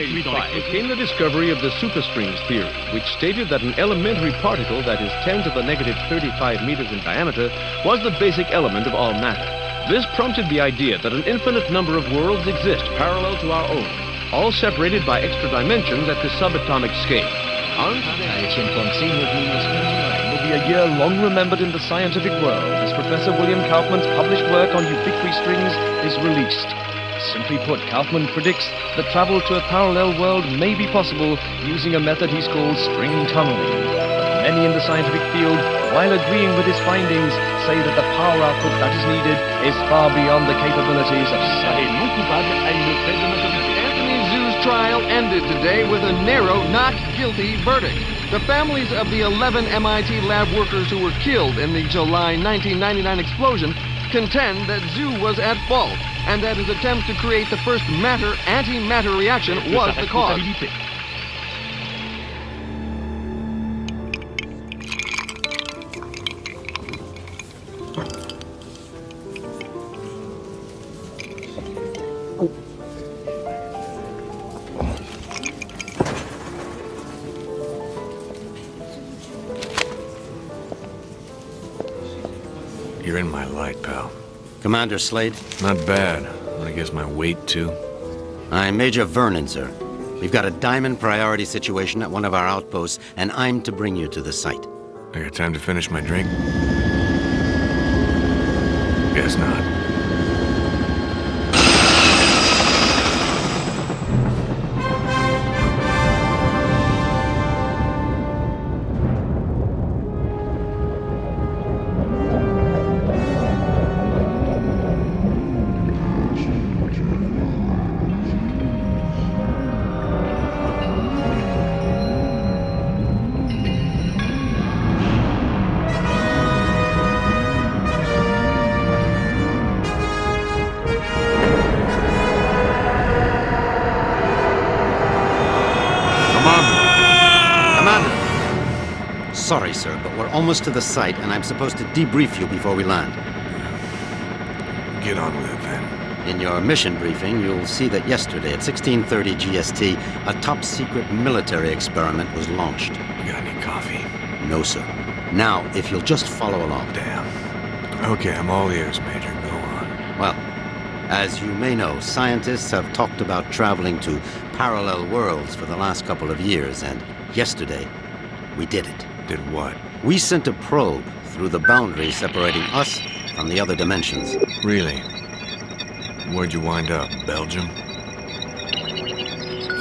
came the discovery of the superstrings theory, which stated that an elementary particle that is 10 to the negative 35 meters in diameter was the basic element of all matter. This prompted the idea that an infinite number of worlds exist parallel to our own, all separated by extra dimensions at the subatomic scale. Will be a year long remembered in the scientific world as Professor William Kaufman's published work on ubiquitary strings is released. Simply put, Kaufman predicts that travel to a parallel world may be possible using a method he's called string tunneling. But many in the scientific field, while agreeing with his findings, say that the power output that is needed is far beyond the capabilities of science. Anthony Zhu's trial ended today with a narrow not guilty verdict. The families of the 11 MIT lab workers who were killed in the July 1999 explosion contend that Zhu was at fault, and that his attempt to create the first matter-antimatter reaction was the cause. You're in my light, pal. Commander Slade? Not bad. I guess my weight, too. I'm Major Vernon, sir. We've got a diamond priority situation at one of our outposts, and I'm to bring you to the site. I got time to finish my drink? Guess not. Sorry, sir, but we're almost to the site, and I'm supposed to debrief you before we land. Get on with it, then. In your mission briefing, you'll see that yesterday at 16:30 GST, a top-secret military experiment was launched. You got any coffee? No, sir. Now, if you'll just follow along. Damn. Okay, I'm all ears, Major. Go on. Well, as you may know, scientists have talked about traveling to parallel worlds for the last couple of years, and yesterday, we did it. Did what? We sent a probe through the boundary separating us from the other dimensions. Really? Where'd you wind up? Belgium?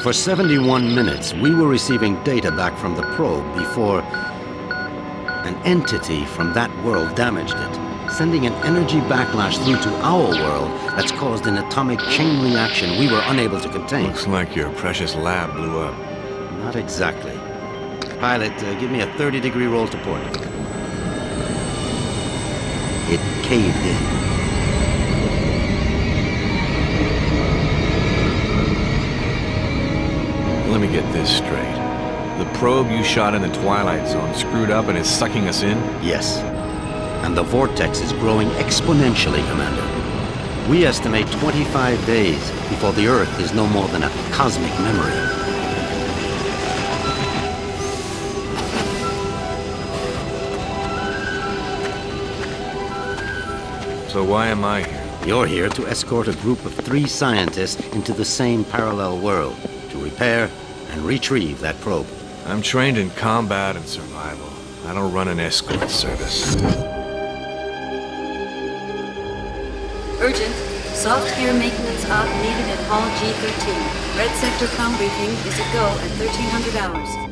For 71 minutes, we were receiving data back from the probe before an entity from that world damaged it, sending an energy backlash through to our world that's caused an atomic chain reaction we were unable to contain. Looks like your precious lab blew up. Not exactly. Pilot, give me a 30-degree roll to port. It caved in. Let me get this straight. The probe you shot in the Twilight Zone screwed up and is sucking us in? Yes. And the vortex is growing exponentially, Commander. We estimate 25 days before the Earth is no more than a cosmic memory. So why am I here? You're here to escort a group of 3 scientists into the same parallel world to repair and retrieve that probe. I'm trained in combat and survival. I don't run an escort service. Urgent. Software maintenance op needed at Hall G13. Red Sector com briefing is a go at 1300 hours.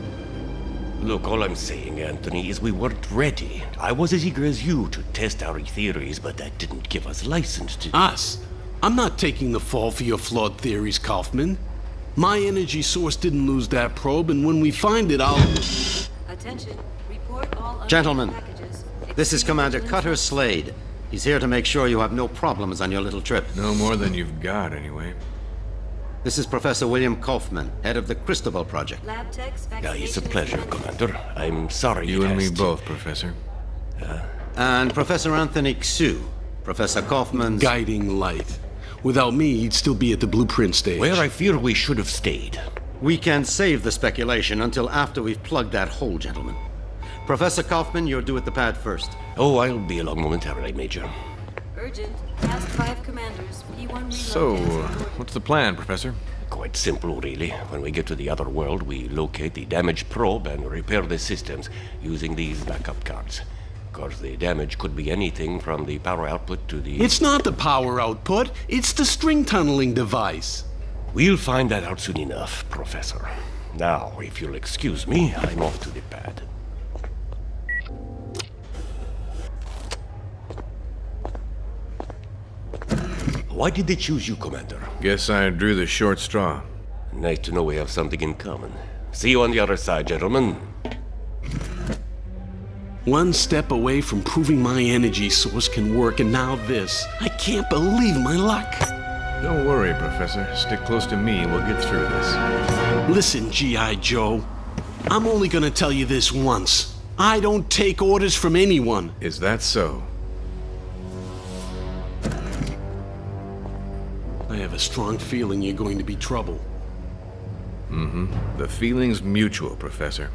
Look, all I'm saying, Anthony, is we weren't ready. I was as eager as you to test our theories, but that didn't give us license to... Us? I'm not taking the fall for your flawed theories, Kaufman. My energy source didn't lose that probe, and when we find it, I'll... Attention. Report all Gentlemen, packages. this is Commander Cutter Slade. He's here to make sure you have no problems on your little trip. No more than you've got, anyway. This is Professor William Kaufman, head of the Cristobal Project. Lab techs, It's a pleasure, Commander. I'm sorry You it and me has to- both, Professor. And Professor Anthony Xu, Professor Kaufman's... Guiding light. Without me, he'd still be at the blueprint stage. Where I fear we should have stayed. We can save the speculation until after we've plugged that hole, gentlemen. Professor Kaufman, you're due at the pad first. Oh, I'll be along momentarily, Major. Urgent. Task 5 commanders. P1 reload. So, what's the plan, Professor? Quite simple, really. When we get to the other world, we locate the damaged probe and repair the systems using these backup cards. Of course, the damage could be anything from the power output to the... It's not the power output, it's the string tunneling device. We'll find that out soon enough, Professor. Now, if you'll excuse me, I'm off to the pad. Why did they choose you, Commander? Guess I drew the short straw. Nice to know we have something in common. See you on the other side, gentlemen. One step away from proving my energy source can work, and now this. I can't believe my luck. Don't worry, Professor. Stick close to me and we'll get through this. Listen, G.I. Joe. I'm only gonna tell you this once. I don't take orders from anyone. Is that so? I have a strong feeling you're going to be trouble. The feeling's mutual, Professor.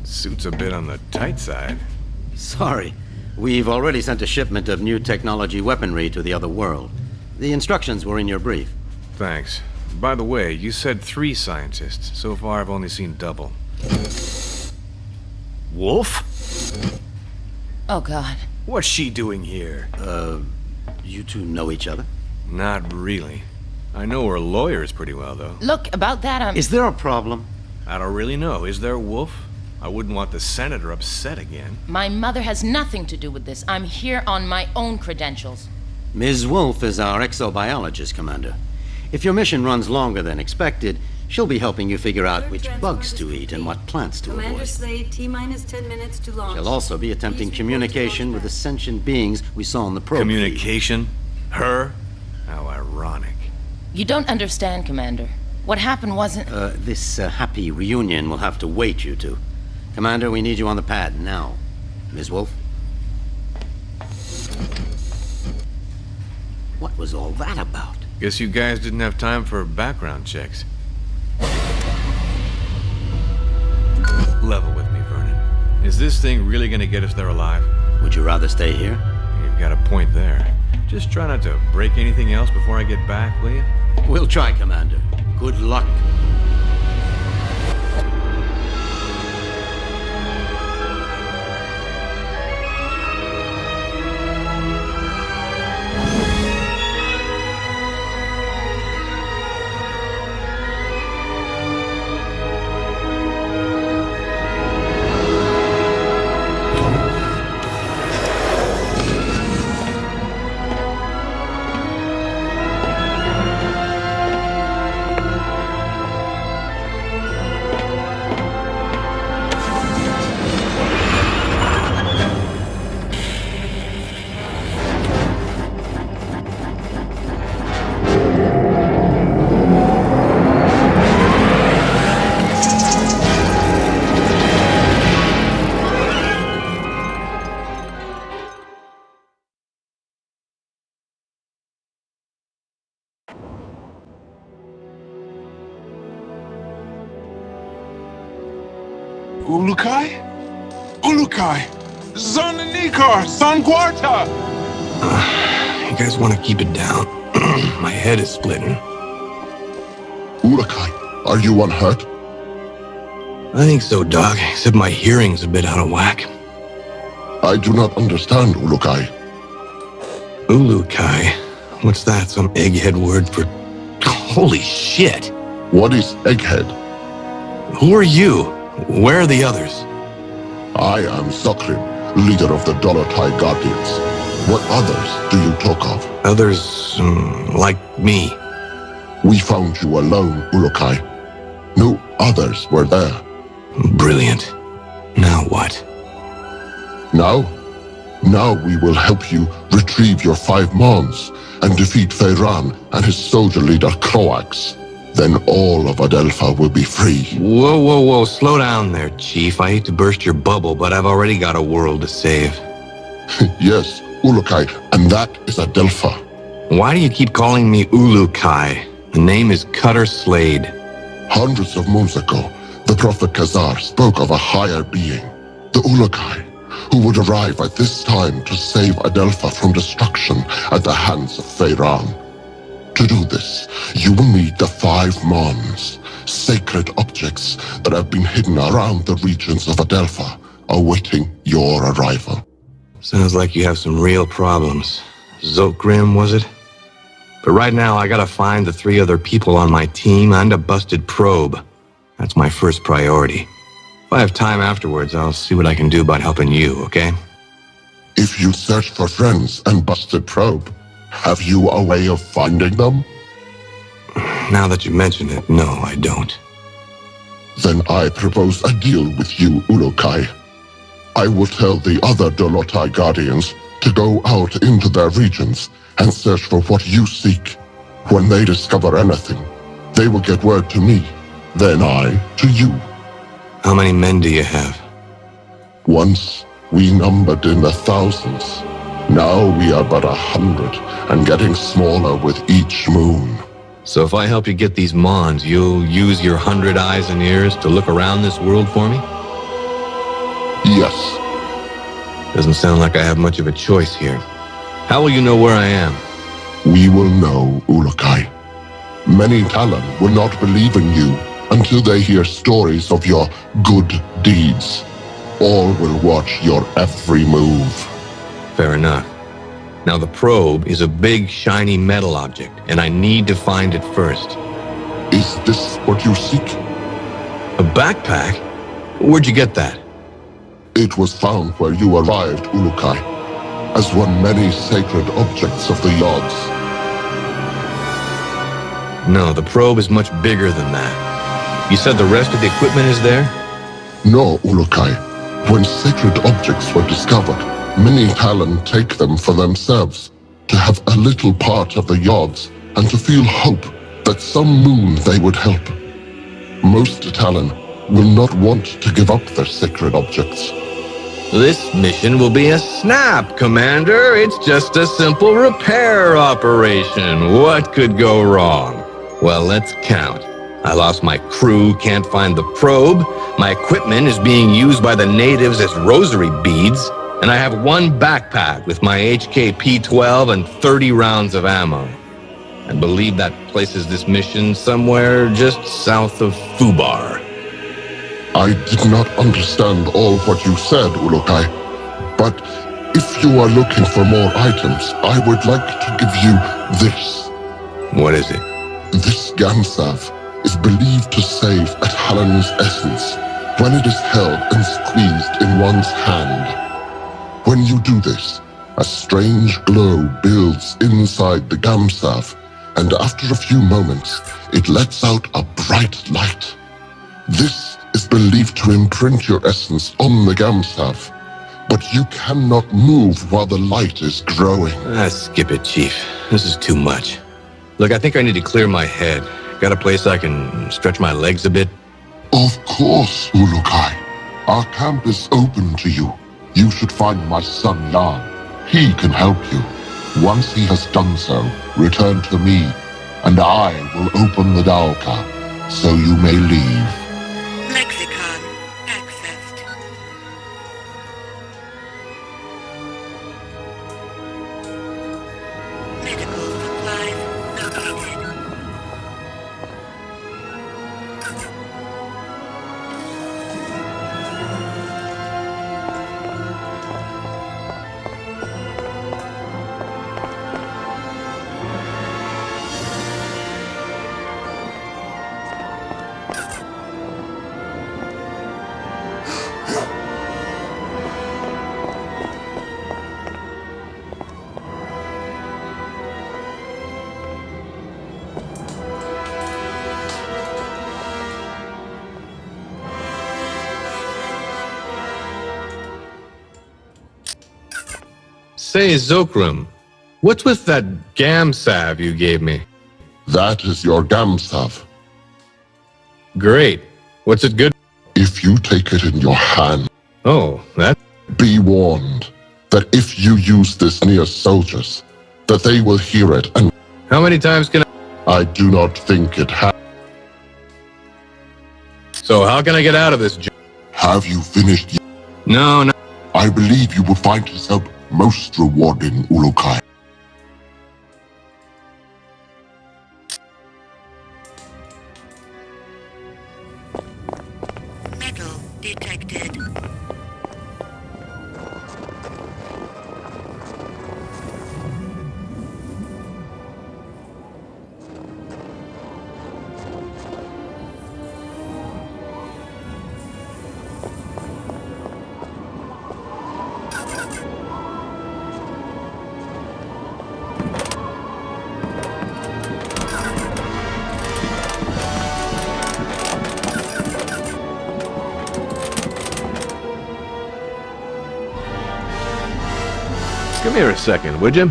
Suit's a bit on the tight side. Sorry. We've already sent a shipment of new technology weaponry to the other world. The instructions were in your brief. Thanks. By the way, you said 3 scientists. So far, I've only seen double. Wolf? Oh, God. What's she doing here? You two know each other? Not really. I know her lawyers pretty well, though. Look, about that, Is there a problem? I don't really know. Is there, Wolf? I wouldn't want the senator upset again. My mother has nothing to do with this. I'm here on my own credentials. Ms. Wolf is our exobiologist, Commander. If your mission runs longer than expected, she'll be helping you figure out which bugs to eat and what plants to Commander avoid. Slade, T-minus 10 minutes to launch. She'll also be attempting Please report to communication launch with pad. the sentient beings we saw on the probe. Communication? Her? How ironic. You don't understand, Commander. What happened wasn't... This happy reunion will have to wait, you two. Commander, we need you on the pad now. Ms. Wolf? What was all that about? Guess you guys didn't have time for background checks. Level with me, Vernon. Is this thing really gonna get us there alive? Would you rather stay here? You've got a point there. Just try not to break anything else before I get back, will you? We'll try, Commander. Good luck. Ulukai? Ulukai! Zonanikar! Sanguarta! You guys want to keep it down? My head is splitting. Ulukai, are you unhurt? I think so, Doc, except my hearing's a bit out of whack. I do not understand, Ulukai. Ulukai? What's that, some egghead word for... Holy shit! What is egghead? Who are you? Where are the others? I am Sokrim, leader of the Dolotai Guardians. What others do you talk of? Others, like me. We found you alone, Ulukai. No others were there. Brilliant. Now what? Now we will help you retrieve your 5 Mons and defeat Feyran and his soldier leader Croax. Then all of Adelpha will be free. Whoa, slow down there, Chief. I hate to burst your bubble, but I've already got a world to save. Yes, Ulukai, and that is Adelpha. Why do you keep calling me Ulukai? The name is Cutter Slade. Hundreds of moons ago, the Prophet Khazar spoke of a higher being, the Ulukai, who would arrive at this time to save Adelpha from destruction at the hands of Feyran. To do this, you will need the 5 Mons, sacred objects that have been hidden around the regions of Adelpha, awaiting your arrival. Sounds like you have some real problems. Zokgrim, was it? But right now, I gotta find the 3 other people on my team and a busted probe. That's my first priority. If I have time afterwards, I'll see what I can do about helping you, okay? If you search for friends and busted probe, have you a way of finding them? Now that you mention it, no, I don't. Then I propose a deal with you, Ulukai. I will tell the other Dolotai Guardians to go out into their regions and search for what you seek. When they discover anything, they will get word to me, then I to you. How many men do you have? Once, we numbered in the thousands. Now we are but 100, and getting smaller with each moon. So if I help you get these Mons, you'll use your 100 eyes and ears to look around this world for me? Yes. Doesn't sound like I have much of a choice here. How will you know where I am? We will know, Ulukai. Many Talon will not believe in you until they hear stories of your good deeds. All will watch your every move. Fair enough. Now the probe is a big, shiny metal object, and I need to find it first. Is this what you seek? A backpack? Where'd you get that? It was found where you arrived, Ulukai, as one many sacred objects of the Yods. No, the probe is much bigger than that. You said the rest of the equipment is there? No, Ulukai. When sacred objects were discovered, many Talon take them for themselves, to have a little part of the Yods, and to feel hope that some moon they would help. Most Talon will not want to give up their sacred objects. This mission will be a snap, Commander. It's just a simple repair operation. What could go wrong? Well, let's count. I lost my crew, can't find the probe. My equipment is being used by the natives as rosary beads. And I have one backpack with my HK P-12 and 30 rounds of ammo. I believe that places this mission somewhere just south of Fubar. I did not understand all what you said, Ulukai. But if you are looking for more items, I would like to give you this. What is it? This Gamsav is believed to save a Talon's essence when it is held and squeezed in one's hand. When you do this, a strange glow builds inside the Gamsav, and after a few moments, it lets out a bright light. This is believed to imprint your essence on the Gamsav, but you cannot move while the light is growing. Skip it, Chief. This is too much. Look, I think I need to clear my head. Got a place I can stretch my legs a bit? Of course, Ulukai. Our camp is open to you. You should find my son Jan. He can help you. Once he has done so, return to me, and I will open the Dalka, so you may leave. Lexicon accessed. Medical supplies located. Say, Zokgrim, what's with that Gamsav you gave me? That is your Gamsav. Great. What's it good? If you take it in your hand, Oh, that... be warned. that if you use this near soldiers, that they will hear it and... How many times can I do not think it So how can I get out of this? Have you finished? No. I believe you will find his help most rewarding, Ulukai. Metal detected. Come here a second, would you?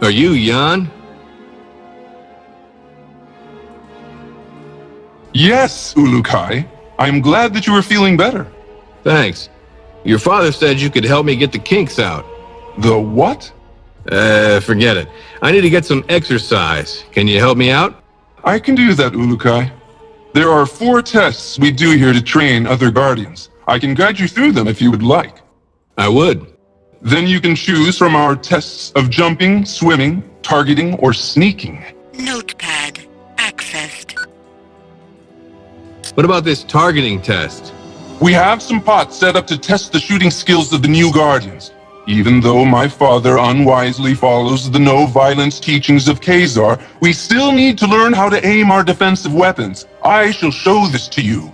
Are you Jan? Yes, Ulukai. I'm glad that you are feeling better. Thanks. Your father said you could help me get the kinks out. The what? Forget it. I need to get some exercise. Can you help me out? I can do that, Ulukai. There are 4 tests we do here to train other Guardians. I can guide you through them if you would like. I would. Then you can choose from our tests of jumping, swimming, targeting, or sneaking. Notepad accessed. What about this targeting test? We have some pots set up to test the shooting skills of the new Guardians. Even though my father unwisely follows the no-violence teachings of Khazar, we still need to learn how to aim our defensive weapons. I shall show this to you.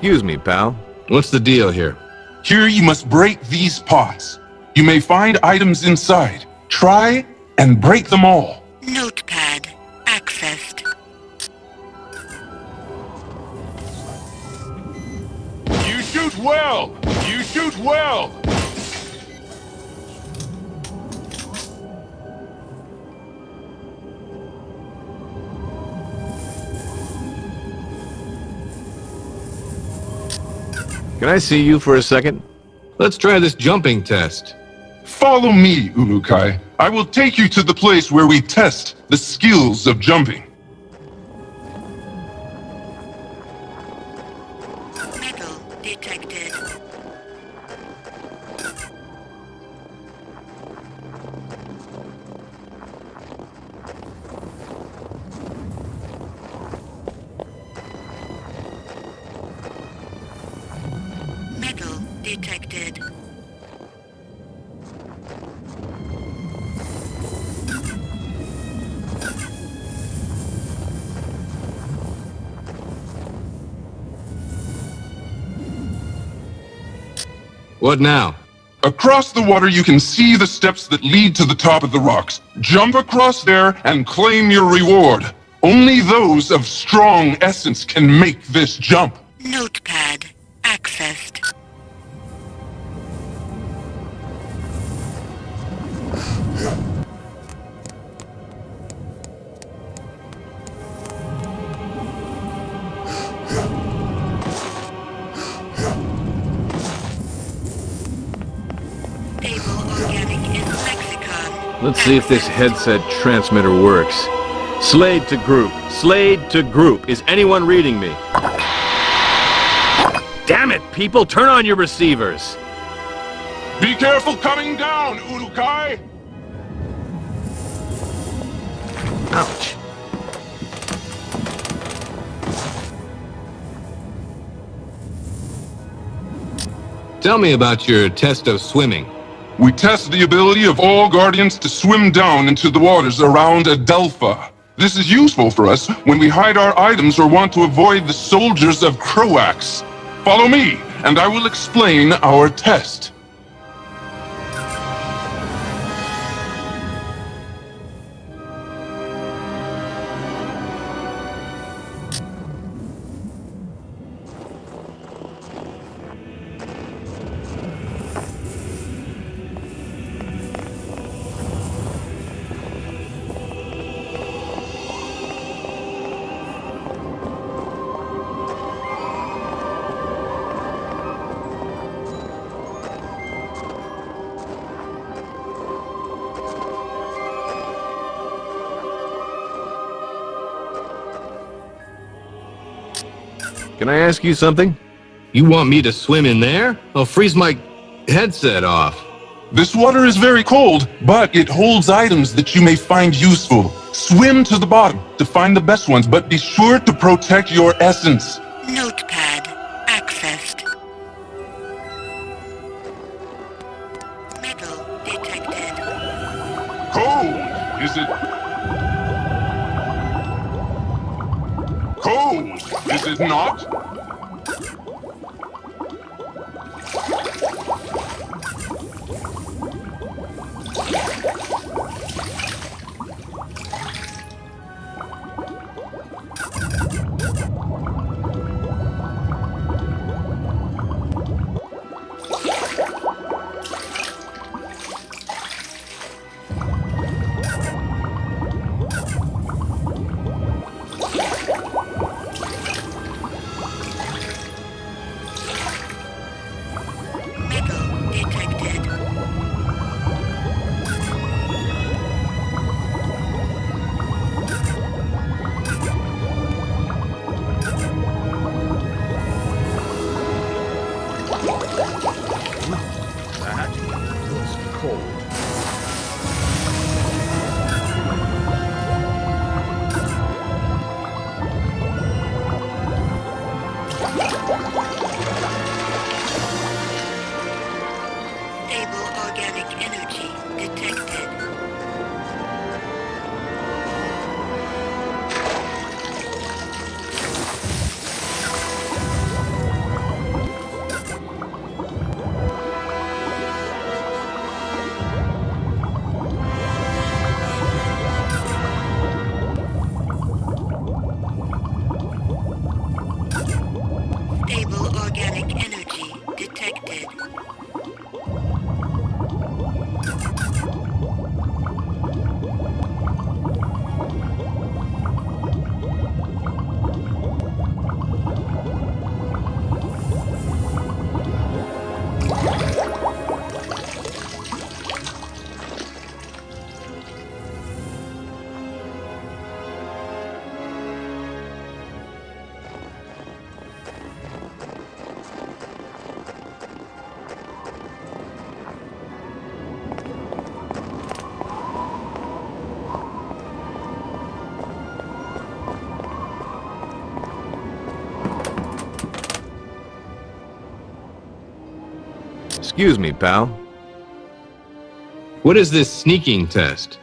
Excuse me, pal. What's the deal here? Here you must break these pots. You may find items inside. Try and break them all. Notepad accessed. You shoot well! You shoot well! Can I see you for a second? Let's try this jumping test. Follow me, Ulukai. I will take you to the place where we test the skills of jumping. Metal detected. Metal detected. What now? Across the water, you can see the steps that lead to the top of the rocks. Jump across there and claim your reward. Only those of strong essence can make this jump. Notepad accessed. Stable organic in lexicon. Let's see if this headset transmitter works. Slade to group. Slade to group. Is anyone reading me? Damn it, people! Turn on your receivers! Be careful coming down, Ulukai! Ouch. Tell me about your test of swimming. We test the ability of all Guardians to swim down into the waters around Adelpha. This is useful for us when we hide our items or want to avoid the soldiers of Croax. Follow me, and I will explain our test. Can I ask you something? You want me to swim in there? I'll freeze my headset off. This water is very cold, but it holds items that you may find useful. Swim to the bottom to find the best ones, but be sure to protect your essence. Notepad accessed. Metal detected. Cold, is it? Cold, is it not? Excuse me, pal. What is this sneaking test?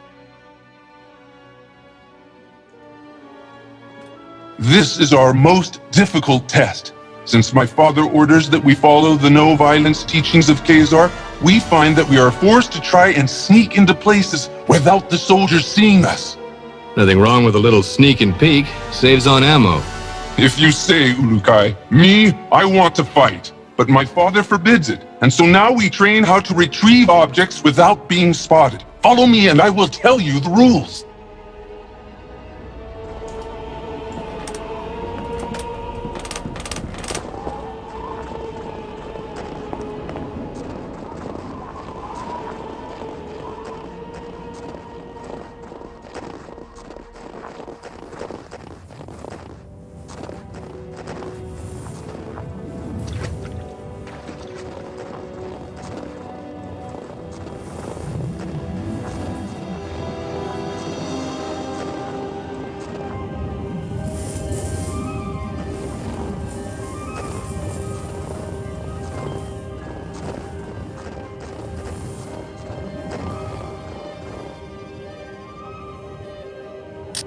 This is our most difficult test. Since my father orders that we follow the no-violence teachings of Khazar, we find that we are forced to try and sneak into places without the soldiers seeing us. Nothing wrong with a little sneak and peek. Saves on ammo. If you say, Ulukai, me, I want to fight. But my father forbids it, and so now we train how to retrieve objects without being spotted. Follow me and I will tell you the rules.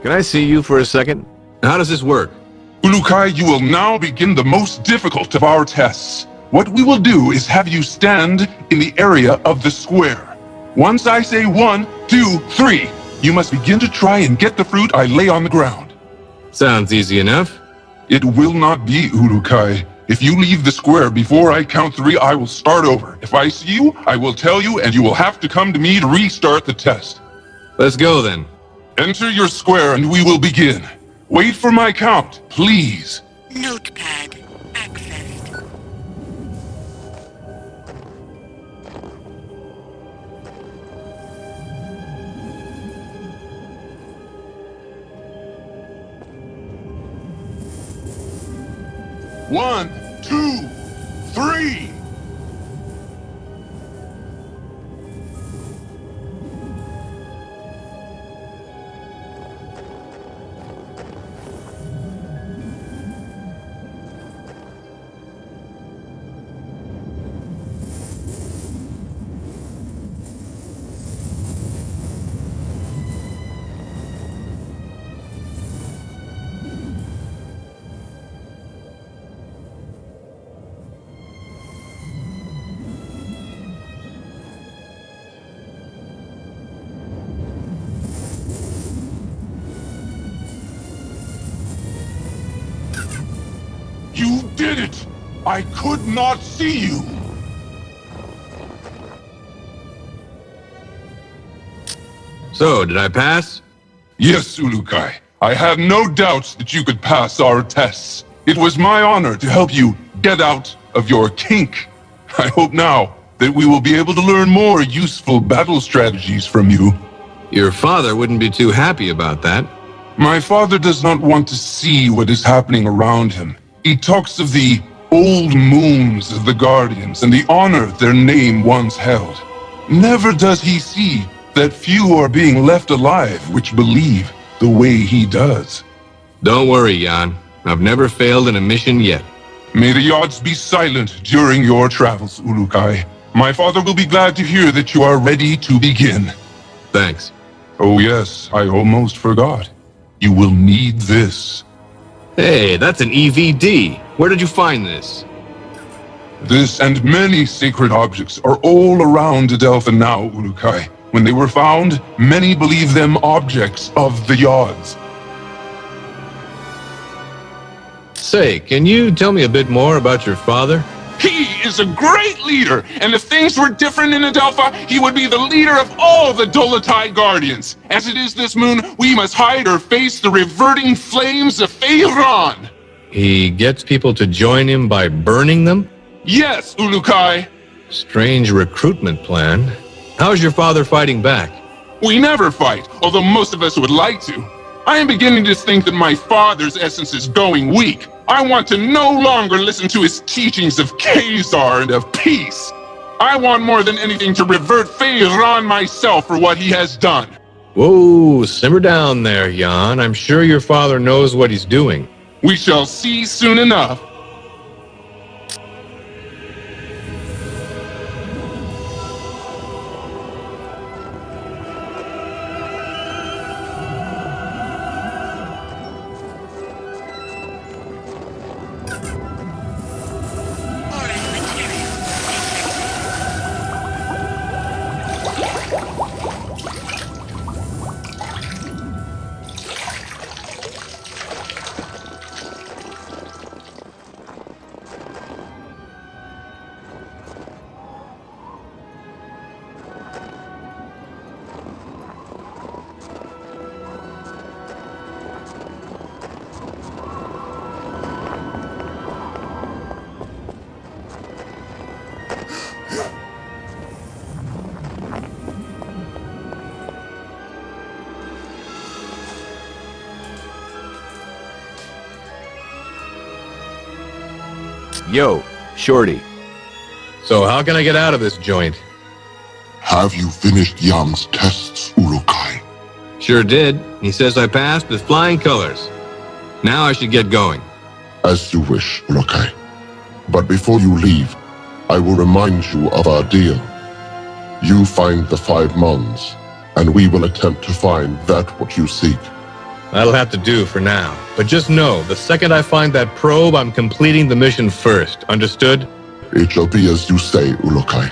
Can I see you for a second? How does this work? Ulukai, you will now begin the most difficult of our tests. What we will do is have you stand in the area of the square. Once I say 1, 2, 3, you must begin to try and get the fruit I lay on the ground. Sounds easy enough. It will not be, Ulukai. If you leave the square before I count 3, I will start over. If I see you, I will tell you, and you will have to come to me to restart the test. Let's go then. Enter your square and we will begin. Wait for my count, please. Notepad accessed. 1, 2, 3. You did it! I could not see you! So, did I pass? Yes, Ulukai. I have no doubts that you could pass our tests. It was my honor to help you get out of your kink. I hope now that we will be able to learn more useful battle strategies from you. Your father wouldn't be too happy about that. My father does not want to see what is happening around him. He talks of the old moons of the Guardians and the honor their name once held. Never does he see that few are being left alive which believe the way he does. Don't worry, Jan. I've never failed in a mission yet. May the odds be silent during your travels, Ulukai. My father will be glad to hear that you are ready to begin. Thanks. Oh yes, I almost forgot. You will need this. Hey, that's an EVD. Where did you find this? This and many sacred objects are all around Adelpha now, Ulukai. When they were found, many believe them objects of the Yods. Say, can you tell me a bit more about your father? He is a great leader, and if things were different in Adelpha, he would be the leader of all the Dolotai Guardians. As it is this moon, we must hide or face the reverting flames of Feyran. He gets people to join him by burning them? Yes, Ulukai. Strange recruitment plan. How's your father fighting back? We never fight, although most of us would like to. I am beginning to think that my father's essence is going weak. I want to no longer listen to his teachings of Khazar and of peace. I want more than anything to revert Feyran myself for what he has done. Whoa, simmer down there, Jan. I'm sure your father knows what he's doing. We shall see soon enough. Yo, Shorty. So how can I get out of this joint? Have you finished Jan's tests, Ulukai? Sure did. He says I passed with flying colors. Now I should get going. As you wish, Ulukai. But before you leave, I will remind you of our deal. You find the 5 Mons, and we will attempt to find that what you seek. That'll have to do for now. But just know, the second I find that probe, I'm completing the mission first. Understood? It shall be as you say, Ulukai.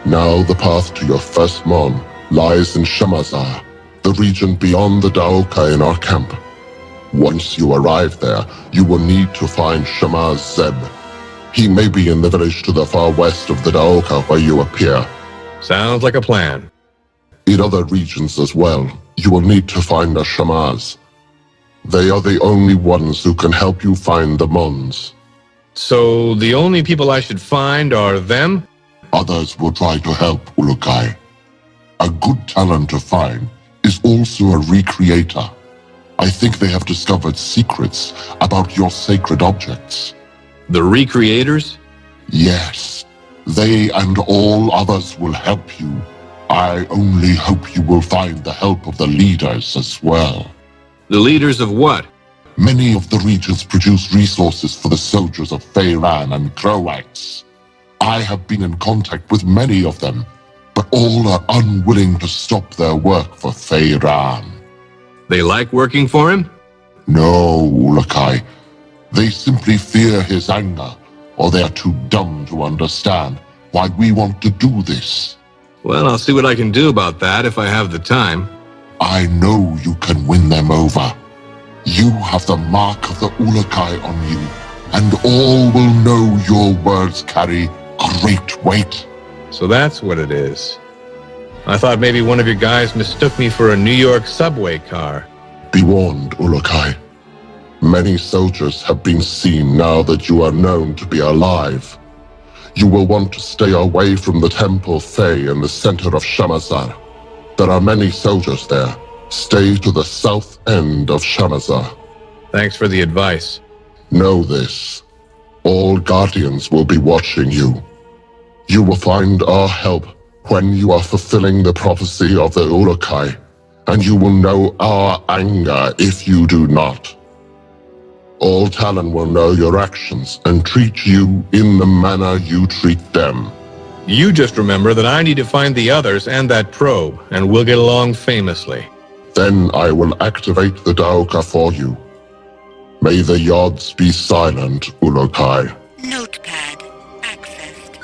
Now the path to your first Mon lies in Shamazar, the region beyond the Daoka in our camp. Once you arrive there, you will need to find Shamaz Zeb. He may be in the village to the far west of the Daoka where you appear. Sounds like a plan. In other regions as well, you will need to find the Shamaz. They are the only ones who can help you find the Mons. So the only people I should find are them? Others will try to help, Ulukai. A good talent to find is also a recreator. I think they have discovered secrets about your sacred objects. The Recreators? Yes. They and all others will help you. I only hope you will find the help of the leaders as well. The leaders of what? Many of the regions produce resources for the soldiers of Feyran and Croax. I have been in contact with many of them, but all are unwilling to stop their work for Feyran. They like working for him? No, Ulakai. They simply fear his anger, or they are too dumb to understand why we want to do this. Well, I'll see what I can do about that if I have the time. I know you can win them over. You have the mark of the Ulakai on you, and all will know your words carry great weight. So that's what it is. I thought maybe one of your guys mistook me for a New York subway car. Be warned, Ulakai. Many soldiers have been seen now that you are known to be alive. You will want to stay away from the Temple Fey in the center of Shamazar. There are many soldiers there. Stay to the south end of Shamazar. Thanks for the advice. Know this. All Guardians will be watching you. You will find our help when you are fulfilling the prophecy of the Ulakai, and you will know our anger if you do not. All Talon will know your actions and treat you in the manner you treat them. You just remember that I need to find the others and that probe, and we'll get along famously. Then I will activate the Daoka for you. May the Yods be silent, Ulakai. Notepad accessed.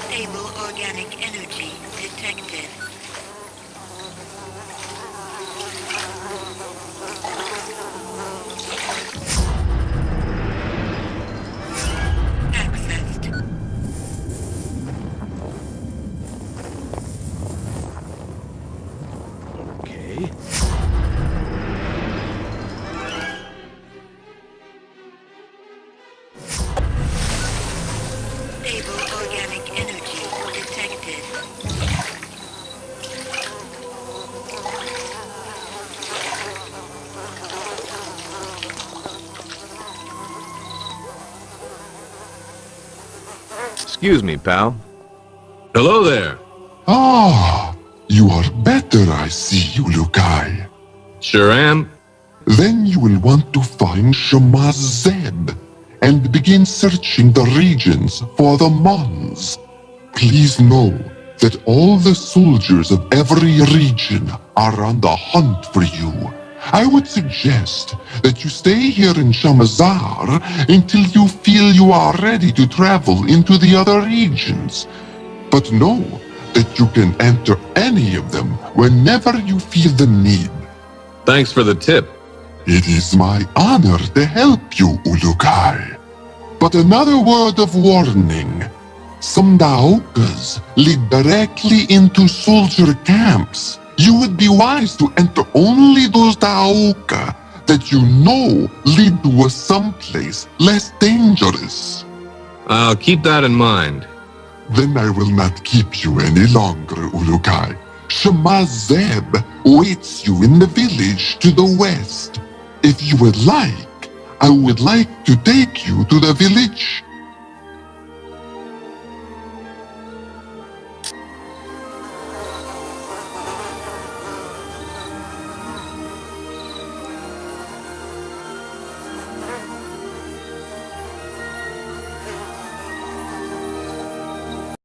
Stable organic energy detected. Accessed. Okay. Stable organic energy detected. Excuse me, pal. Hello there. Ah, you are better, I see, Ulukai. Sure am. Then you will want to find Shamaz Zeb and begin searching the regions for the Mons. Please know that all the soldiers of every region are on the hunt for you. I would suggest that you stay here in Shamazar until you feel you are ready to travel into the other regions. But know that you can enter any of them whenever you feel the need. Thanks for the tip. It is my honor to help you, Ulukai. But another word of warning. Some Daokas lead directly into soldier camps. You would be wise to enter only those Daoka that you know lead to a someplace less dangerous. I'll keep that in mind. Then I will not keep you any longer, Ulukai. Shamaz Zeb waits you in the village to the west. If you would like, I would like to take you to the village.